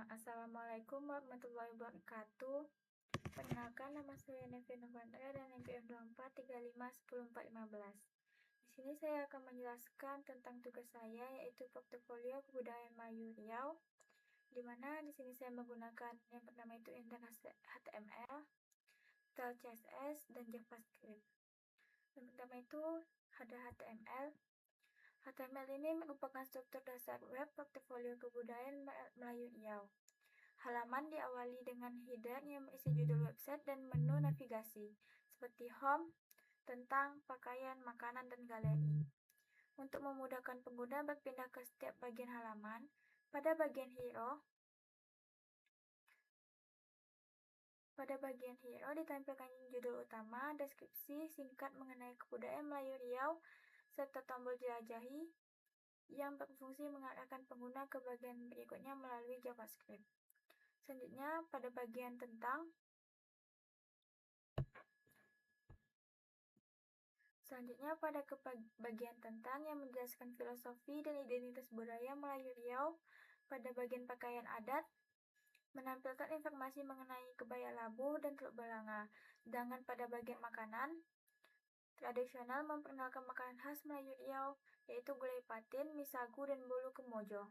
Assalamualaikum warahmatullahi wabarakatuh. Perkenalkan, nama saya Nevi Novandra dan NPM 2435101415. Di sini saya akan menjelaskan tentang tugas saya, yaitu portofolio kebudayaan Melayu Riau, di mana di sini saya menggunakan yang pertama itu integrasi HTML, style CSS, dan JavaScript. Yang pertama itu ada HTML. HTML ini merupakan struktur dasar web portofolio kebudayaan Melayu Riau. Halaman diawali dengan header yang berisi judul website dan menu navigasi, seperti home, tentang, pakaian, makanan, dan galeri. Untuk memudahkan pengguna berpindah ke setiap bagian halaman, pada bagian hero ditampilkan judul utama, deskripsi singkat mengenai kebudayaan Melayu Riau, serta tombol jelajahi yang berfungsi mengarahkan pengguna ke bagian berikutnya melalui JavaScript. Selanjutnya, pada bagian tentang bagian tentang yang menjelaskan filosofi dan identitas budaya Melayu Riau. Pada bagian pakaian adat, menampilkan informasi mengenai kebaya labuh dan teluk belanga. Sedangkan pada bagian makanan tradisional memperkenalkan makanan khas Melayu Riau, yaitu gulai patin, mie sagu, dan bolu kemojo.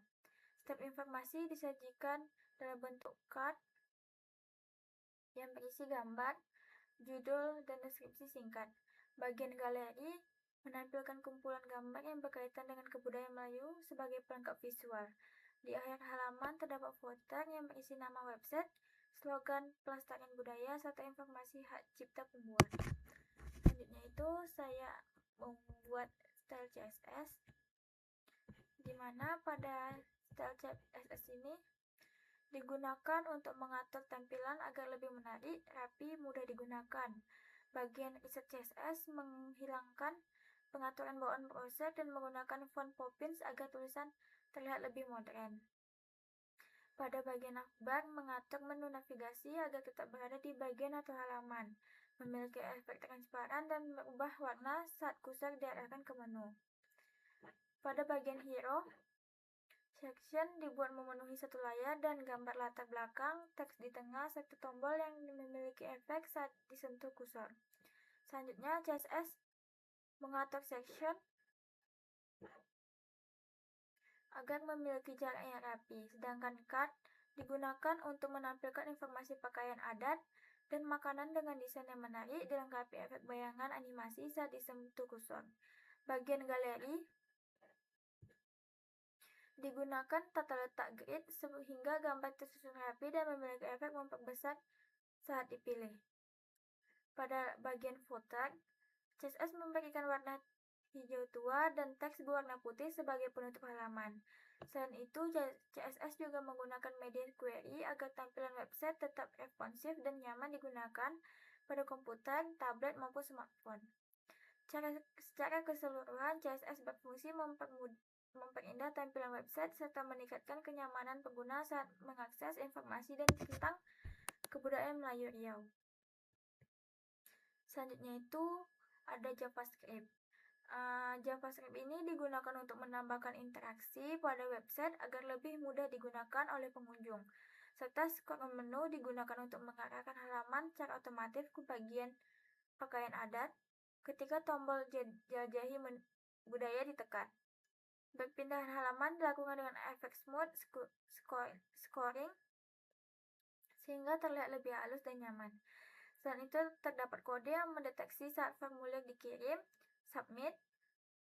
Setiap informasi disajikan dalam bentuk card yang berisi gambar, judul, dan deskripsi singkat. Bagian galeri menampilkan kumpulan gambar yang berkaitan dengan kebudayaan Melayu sebagai pelengkap visual. Di akhir halaman terdapat footer yang berisi nama website, slogan pelestarian budaya, serta informasi hak cipta pembuat. Selanjutnya itu saya membuat style CSS, di mana pada style CSS ini digunakan untuk mengatur tampilan agar lebih menarik, rapi, mudah digunakan. Bagian reset CSS menghilangkan pengaturan bawaan browser dan menggunakan font Poppins agar tulisan terlihat lebih modern. Pada bagian navbar mengatur menu navigasi agar tetap berada di bagian atau halaman, memiliki efek transparan dan berubah warna saat kursor diarahkan ke menu. Pada bagian hero, section dibuat memenuhi satu layar dan gambar latar belakang, teks di tengah, serta tombol yang memiliki efek saat disentuh kursor. Selanjutnya, CSS mengatur section agar memiliki jarak yang rapi, sedangkan card digunakan untuk menampilkan informasi pakaian adat dan makanan dengan desain yang menarik, dilengkapi efek bayangan animasi saat disentuh kursor. Bagian galeri digunakan tata letak grid sehingga gambar tersusun rapi dan memiliki efek memperbesar saat dipilih. Pada bagian footer, CSS memberikan warna hijau tua dan teks berwarna putih sebagai penutup halaman. Selain itu, CSS juga menggunakan media query agar tampilan website tetap responsif dan nyaman digunakan pada komputer, tablet, maupun smartphone. Secara keseluruhan, CSS berfungsi memperindah tampilan website serta meningkatkan kenyamanan pengguna saat mengakses informasi dan tentang kebudayaan Melayu Riau. Selanjutnya itu ada JavaScript. JavaScript ini digunakan untuk menambahkan interaksi pada website agar lebih mudah digunakan oleh pengunjung. Serta scroll menu digunakan untuk mengarahkan halaman secara otomatis ke bagian pakaian adat ketika tombol jelajahi budaya ditekan. Berpindahan halaman dilakukan dengan efek smooth scoring sehingga terlihat lebih halus dan nyaman. Selain itu, terdapat kode yang mendeteksi saat formulir dikirim, submit.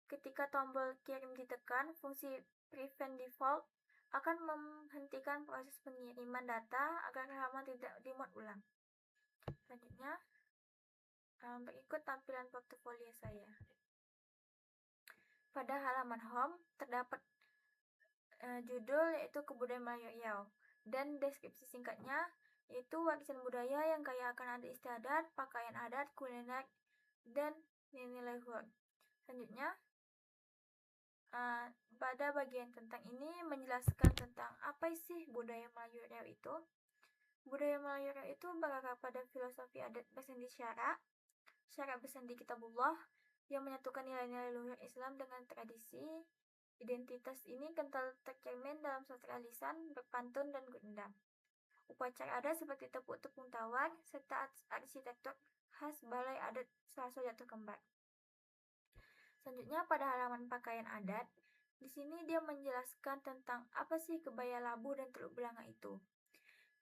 Ketika tombol kirim ditekan, fungsi prevent default akan menghentikan proses pengiriman data agar halaman tidak dimuat ulang. Selanjutnya, berikut tampilan portofolio saya. Pada halaman home, terdapat judul yaitu Kebudayaan Melayu Riau dan deskripsi singkatnya yaitu warisan budaya yang kaya akan adat istiadat, pakaian adat, kuliner, dan nilai luhur. Selanjutnya, pada bagian tentang ini menjelaskan tentang apa sih budaya Melayu Riau itu. Budaya Melayu Riau itu berakar pada filosofi adat bersandi syarak bersandi kitabullah yang menyatukan nilai-nilai luhur Islam dengan tradisi Identitas ini kental tercermin dalam sastra lisan, berpantun, dan gundam. Upacara adat seperti tepuk-tepung tawar, serta arsitektur khas balai adat Selaso Jatuh Kembar. Selanjutnya pada halaman pakaian adat, di sini dia menjelaskan tentang apa sih kebaya labu dan teluk belanga itu.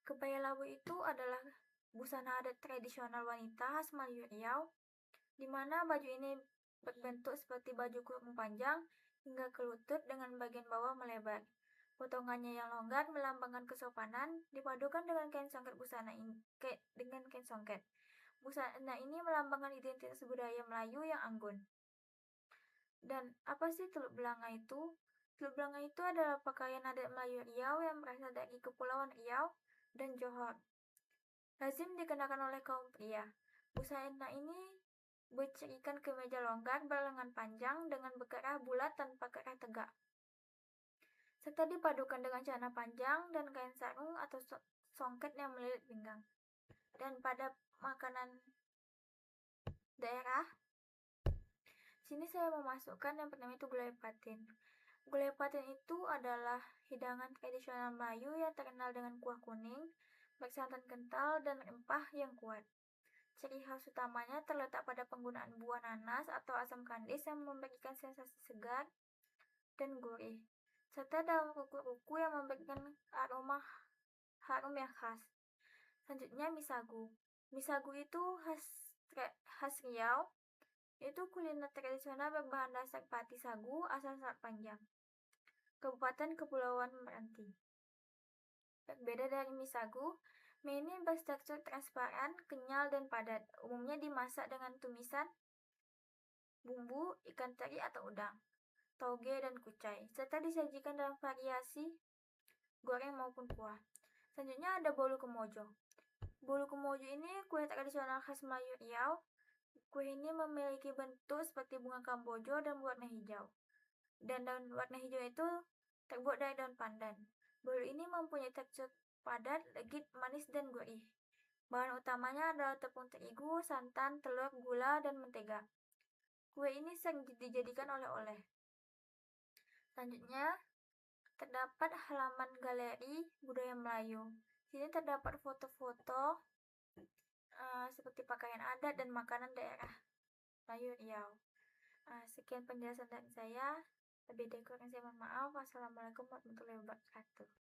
Kebaya labu itu adalah busana adat tradisional wanita khas Melayu Riau, di mana baju ini berbentuk seperti baju kurung panjang hingga ke lutut dengan bagian bawah melebar. Potongannya yang longgar melambangkan kesopanan, dipadukan dengan kain songket busana ini. Busana ini melambangkan identitas budaya Melayu yang anggun. Dan apa sih teluk belanga itu? Teluk belanga itu adalah pakaian adat Melayu Riau yang berasal dari Kepulauan Riau dan Johor. Lazim dikenakan oleh kaum pria. Busana ini bercirikan kemeja longgar berlengan panjang dengan berkerah bulat tanpa kerah tegak, serta dipadukan dengan celana panjang dan kain sarung atau songket yang melilit pinggang. Dan pada makanan daerah, sini saya memasukkan yang pertama itu gulai patin. Gulai patin itu adalah hidangan tradisional Melayu yang terkenal dengan kuah kuning, bersantan kental, dan rempah yang kuat. Ciri khas utamanya terletak pada penggunaan buah nanas atau asam kandis yang memberikan sensasi segar dan gurih, serta daun kuku-kuku yang memberikan aroma harum yang khas. Selanjutnya mie sagu. Mie sagu itu khas Riau, yaitu kuliner tradisional berbahan dasar pati sagu asal Selat Panjang, Kabupaten Kepulauan Meranti. Berbeda dari mie sagu, mie ini bertekstur transparan, kenyal, dan padat. Umumnya dimasak dengan tumisan bumbu, ikan teri atau udang, toge, dan kucai, serta disajikan dalam variasi goreng maupun kuah. Selanjutnya ada bolu kemojo. Bolu kemojo ini kue tradisional khas Melayu Riau. Kue ini memiliki bentuk seperti bunga kamboja dan warna hijau. Dan daun warna hijau itu terbuat dari daun pandan. Bolu ini mempunyai tekstur padat, legit, manis, dan gurih. Bahan utamanya adalah tepung terigu, santan, telur, gula, dan mentega. Kue ini sering dijadikan oleh-oleh. Selanjutnya, terdapat halaman galeri budaya Melayu. Di sini terdapat foto-foto seperti pakaian adat dan makanan daerah Melayu Riau. Sekian penjelasan dari saya. Lebih dari kurang saya mohon maaf. Wassalamualaikum warahmatullahi wabarakatuh.